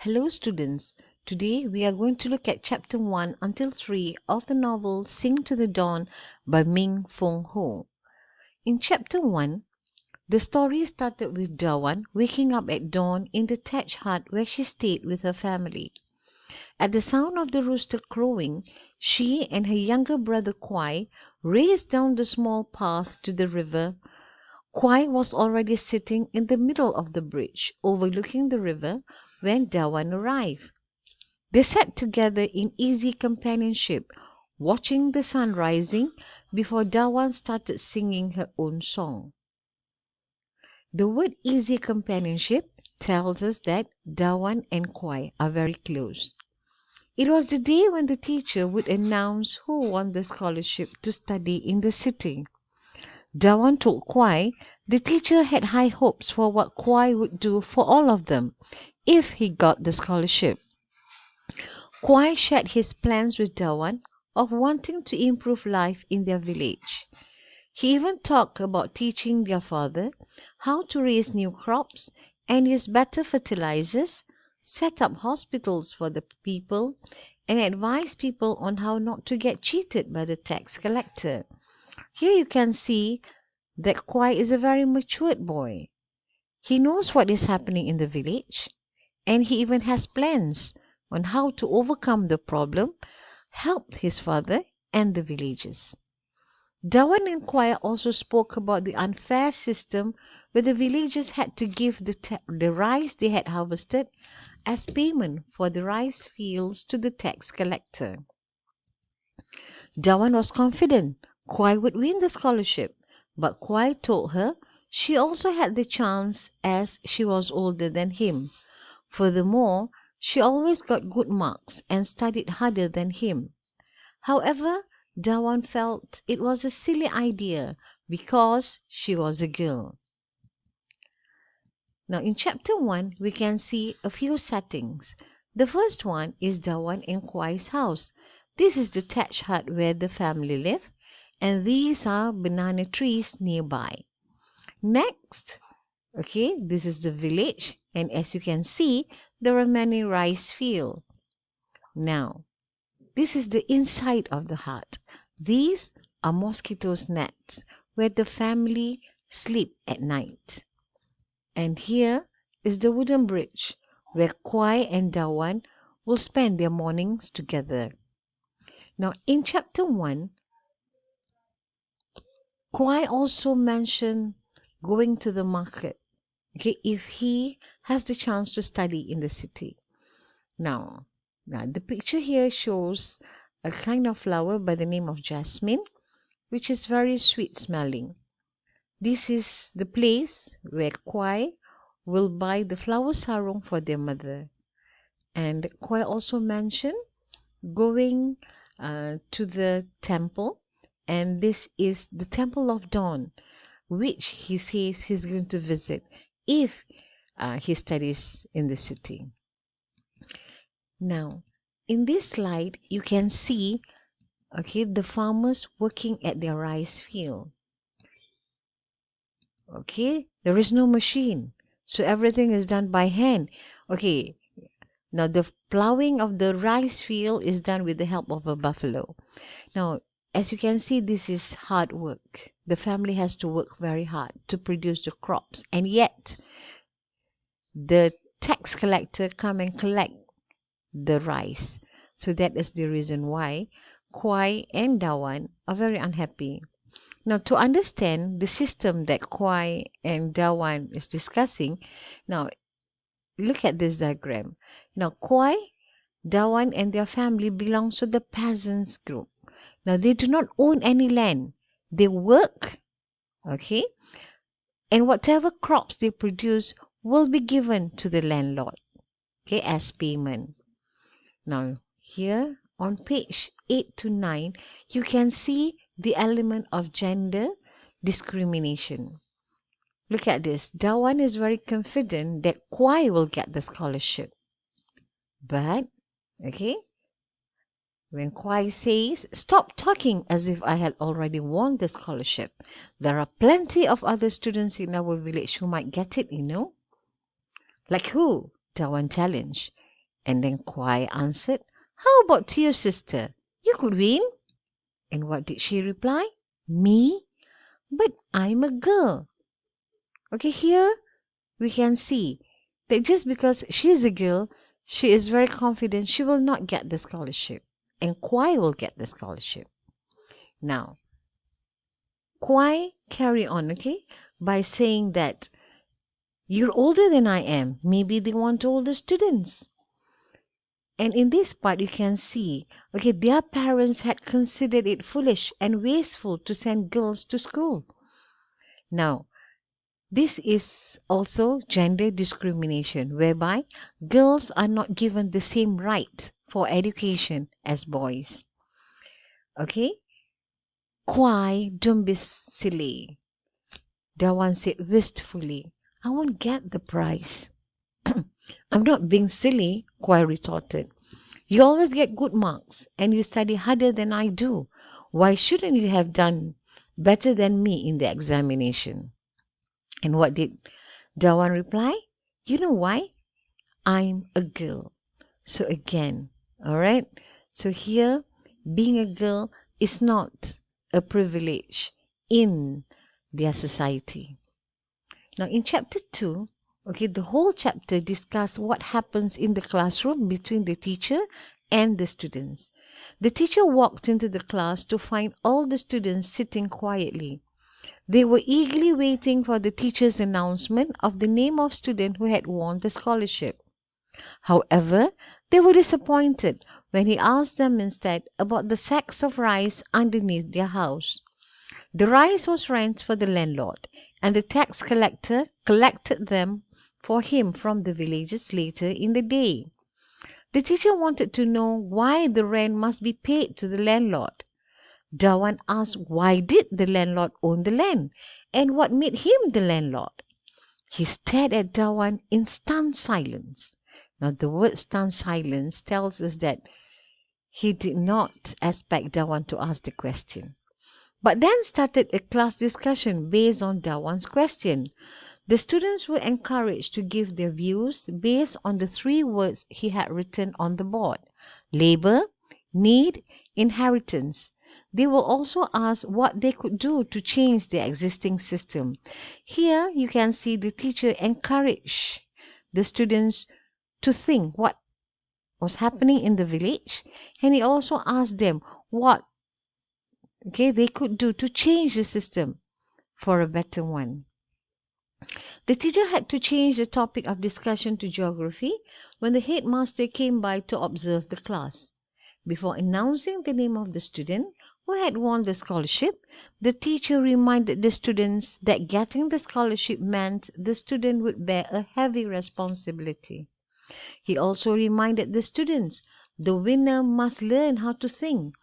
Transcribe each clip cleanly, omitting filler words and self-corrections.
Hello students, today we are going to look at chapter 1 until 3 of the novel Sing to the Dawn by Ming Fong Ho. In chapter 1, the story started with Dawan waking up at dawn in the thatched hut where she stayed with her family. At the sound of the rooster crowing, she and her younger brother Kwai raced down the small path to the river. Kwai was already sitting in the middle of the bridge overlooking the river when Dawan arrived. They sat together in easy companionship, watching the sun rising before Dawan started singing her own song. The word easy companionship tells us that Dawan and Kwai are very close. It was the day when the teacher would announce who won the scholarship to study in the city. Dawan told Kwai the teacher had high hopes for what Kwai would do for all of them if he got the scholarship. Kwai shared his plans with Dawan of wanting to improve life in their village. He even talked about teaching their father how to raise new crops and use better fertilizers, set up hospitals for the people, and advise people on how not to get cheated by the tax collector. Here you can see that Kwai is a very matured boy. He knows what is happening in the village, and he even has plans on how to overcome the problem, help his father and the villagers. Dawan and Kwai also spoke about the unfair system where the villagers had to give the rice they had harvested as payment for the rice fields to the tax collector. Dawan was confident Kwai would win the scholarship, but Kwai told her she also had the chance as she was older than him. Furthermore, she always got good marks and studied harder than him. However, Dawan felt it was a silly idea because she was a girl. Now in chapter 1, we can see a few settings. The first one is Dawan and Kwai's house. This is the thatched hut where the family live, and these are banana trees nearby. Next, this is the village, and as you can see, there are many rice fields. Now, this is the inside of the hut. These are mosquitoes' nets where the family sleep at night. And here is the wooden bridge where Kwai and Dawan will spend their mornings together. Now, in chapter 1, Kwai also mentioned going to the market, if he has the chance to study in the city. Now, the picture here shows a kind of flower by the name of jasmine, which is very sweet smelling. This is the place where Kwai will buy the flower sarong for their mother. And Kwai also mentioned going to the temple, and this is the Temple of Dawn, which he says he's going to visit if he studies in the city. Now, in this slide, you can see the farmers working at their rice field. There is no machine, so everything is done by hand. Now the plowing of the rice field is done with the help of a buffalo. Now, as you can see, this is hard work. The family has to work very hard to produce the crops, and yet the tax collector come and collect the rice. So that is the reason why Kwai and Dawan are very unhappy. Now, to understand the system that Kwai and Dawan is discussing, now look at this diagram. Now, Kwai, Dawan and their family belongs to the peasants group. Now, they do not own any land. They work, and whatever crops they produce will be given to the landlord, as payment. Now, here on page 8 to 9, you can see the element of gender discrimination. Look at this. Dawan is very confident that Kwai will get the scholarship. But, when Kwai says, "Stop talking as if I had already won the scholarship. There are plenty of other students in our village who might get it, Like who?" Dawan challenged. And then Kwai answered, "How about your sister? You could win." And what did she reply? "Me? But I'm a girl." Okay, here we can see that just because she's a girl, she is very confident she will not get the scholarship. And Kwai will get the scholarship. Now, Kwai carry on, okay, by saying that you're older than I am. Maybe they want older students. And in this part, you can see, okay, their parents had considered it foolish and wasteful to send girls to school. Now, this is also gender discrimination, whereby girls are not given the same right for education as boys. Okay? Kwai, don't be silly. Dawan said wistfully. I won't get the prize. I'm not being silly, Kwai retorted. You always get good marks and you study harder than I do. Why shouldn't you have done better than me in the examination? And what did Dawan reply? You know why? I'm a girl. So again, all right? So here, being a girl is not a privilege in their society. Now, in chapter 2, okay, the whole chapter discusses what happens in the classroom between the teacher and the students. The teacher walked into the class to find all the students sitting quietly. They were eagerly waiting for the teacher's announcement of the name of student who had won the scholarship. However, they were disappointed when he asked them instead about the sacks of rice underneath their house. The rice was rent for the landlord, and the tax collector collected them for him from the villagers later in the day. The teacher wanted to know why the rent must be paid to the landlord. Dawan asked why did the landlord own the land and what made him the landlord. He stared at Dawan in stunned silence. Now the word stunned silence tells us that he did not expect Dawan to ask the question. But then started a class discussion based on Dawan's question. The students were encouraged to give their views based on the 3 words he had written on the board: labor, need, inheritance. They were also asked what they could do to change the existing system. Here you can see the teacher encouraged the students to think what was happening in the village, and he also asked them what they could do to change the system for a better one. The teacher had to change the topic of discussion to geography when the headmaster came by to observe the class. Before announcing the name of the student who had won the scholarship, the teacher reminded the students that getting the scholarship meant the student would bear a heavy responsibility. He also reminded the students the winner must learn how to think,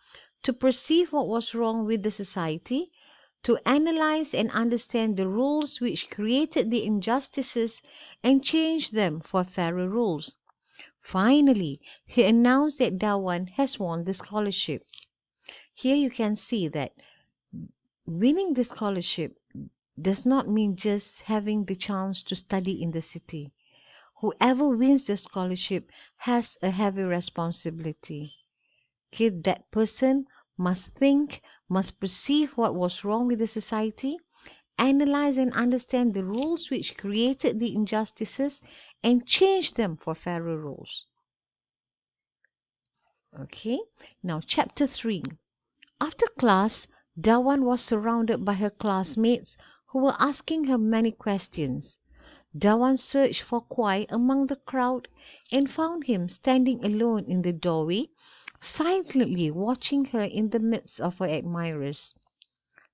to perceive what was wrong with the society, to analyze and understand the rules which created the injustices and change them for fairer rules. Finally, he announced that Dawan has won the scholarship. Here you can see that winning the scholarship does not mean just having the chance to study in the city. Whoever wins the scholarship has a heavy responsibility. That person must think, must perceive what was wrong with the society, analyze and understand the rules which created the injustices, and change them for fairer rules. Okay, now chapter 3. After class, Dawan was surrounded by her classmates who were asking her many questions. Dawan searched for Kwai among the crowd and found him standing alone in the doorway, silently watching her in the midst of her admirers.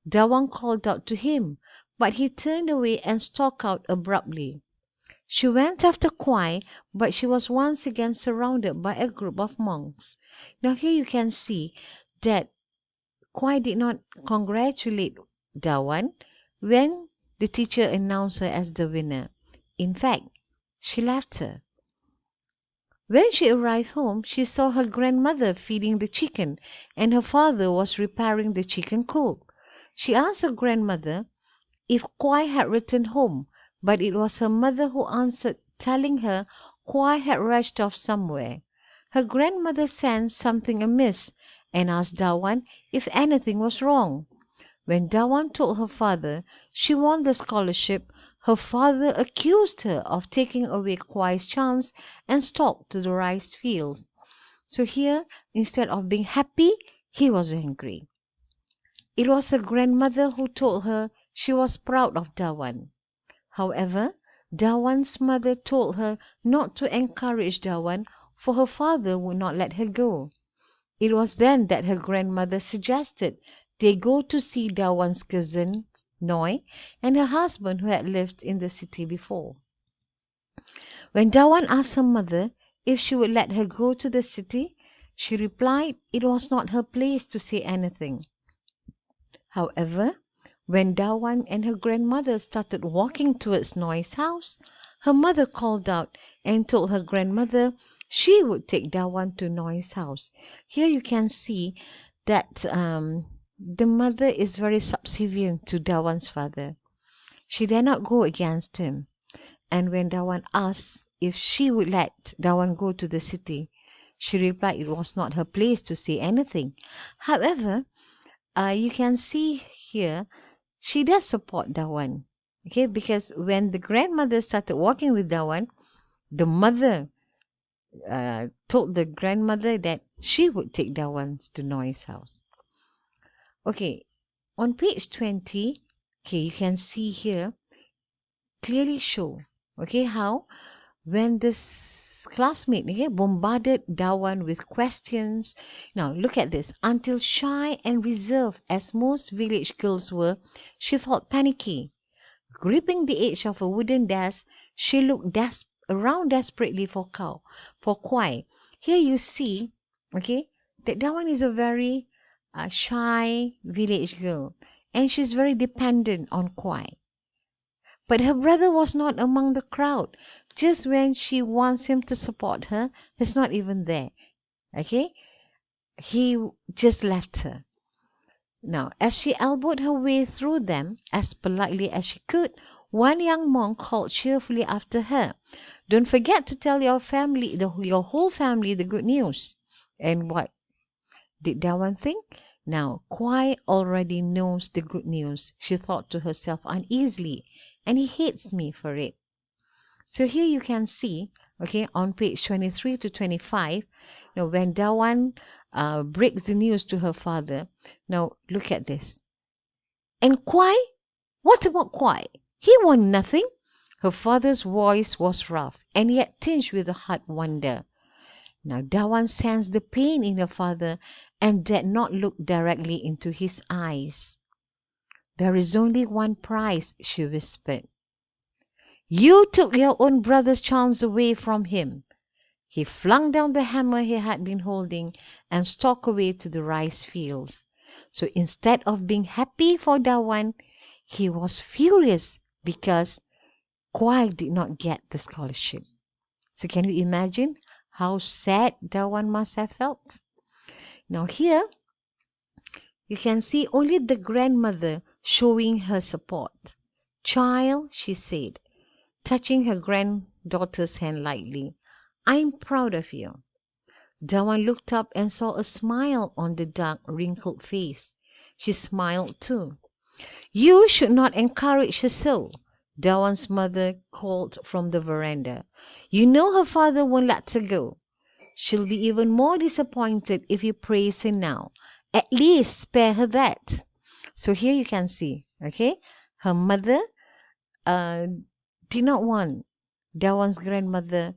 Dawan called out to him, but he turned away and stalked out abruptly. She went after Kwai, but she was once again surrounded by a group of monks. Now here you can see that Kwai did not congratulate Dawan when the teacher announced her as the winner. In fact, she left her. When she arrived home, she saw her grandmother feeding the chicken and her father was repairing the chicken coop. She asked her grandmother if Kwai had returned home, but it was her mother who answered, telling her Kwai had rushed off somewhere. Her grandmother sensed something amiss and asked Dawan if anything was wrong. When Dawan told her father she won the scholarship, her father accused her of taking away Kwai's chance and stalked to the rice fields. So here, instead of being happy, he was angry. It was her grandmother who told her she was proud of Dawan. However, Dawan's mother told her not to encourage Dawan, for her father would not let her go. It was then that her grandmother suggested they go to see Dawan's cousin Noi and her husband who had lived in the city before. When Dawan asked her mother if she would let her go to the city, she replied it was not her place to say anything. However, when Dawan and her grandmother started walking towards Noi's house, her mother called out and told her grandmother she would take Dawan to Noi's house. Here you can see that the mother is very subservient to Dawan's father. She dare not go against him. And when Dawan asked if she would let Dawan go to the city, she replied it was not her place to say anything. However, you can see here she does support Dawan. Okay, because when the grandmother started walking with Dawan, the mother told the grandmother that she would take Dawan to Noi's house. Okay, on page 20, okay, you can see here clearly show, okay, how when this classmate bombarded Dawan with questions. Now look at this. Until shy and reserved as most village girls were, she felt panicky. Gripping the edge of a wooden desk, she looked around desperately for Kwai. Here you see, okay, that Dawan is a very shy village girl, and she's very dependent on Kwai. But her brother was not among the crowd. Just when she wants him to support her, he's not even there. Okay? He just left her. Now, as she elbowed her way through them as politely as she could, one young monk called cheerfully after her, "Don't forget to tell your family, your whole family, the good news." And what did Dawan think? Now, Kwai already knows the good news, she thought to herself uneasily, and he hates me for it. So here you can see, okay, on page 23 to 25, when Dawan breaks the news to her father. Now, look at this. And Kwai? What about Kwai? He won nothing. Her father's voice was rough and yet tinged with a hard wonder. Now, Dawan sensed the pain in her father and dared not look directly into his eyes. "There is only one prize," she whispered. "You took your own brother's chance away from him." He flung down the hammer he had been holding and stalked away to the rice fields. So instead of being happy for Dawan, he was furious because Kwai did not get the scholarship. So can you imagine how sad Dawan must have felt? Now here, you can see only the grandmother showing her support. "Child," she said, touching her granddaughter's hand lightly, "I'm proud of you." Dawan looked up and saw a smile on the dark, wrinkled face. She smiled too. "You should not encourage her so," Dawan's mother called from the veranda. "You know her father won't let her go. She'll be even more disappointed if you praise her now. At least spare her that." So here you can see, okay, her mother did not want Dawan's grandmother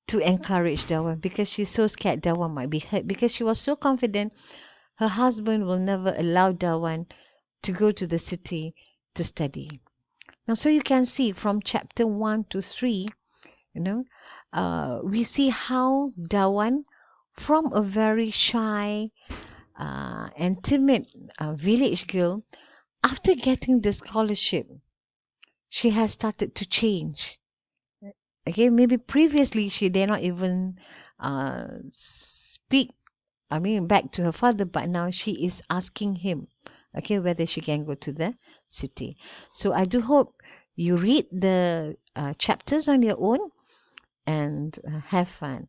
to encourage Dawan because she's so scared Dawan might be hurt, because she was so confident her husband will never allow Dawan to go to the city to study. Now, so you can see from chapter 1 to 3, we see how Dawan, from a very shy and timid village girl, after getting the scholarship, she has started to change. Okay, maybe previously she did not even speak, back to her father, but now she is asking him, okay, whether she can go to the city. So I do hope you read the chapters on your own and have fun.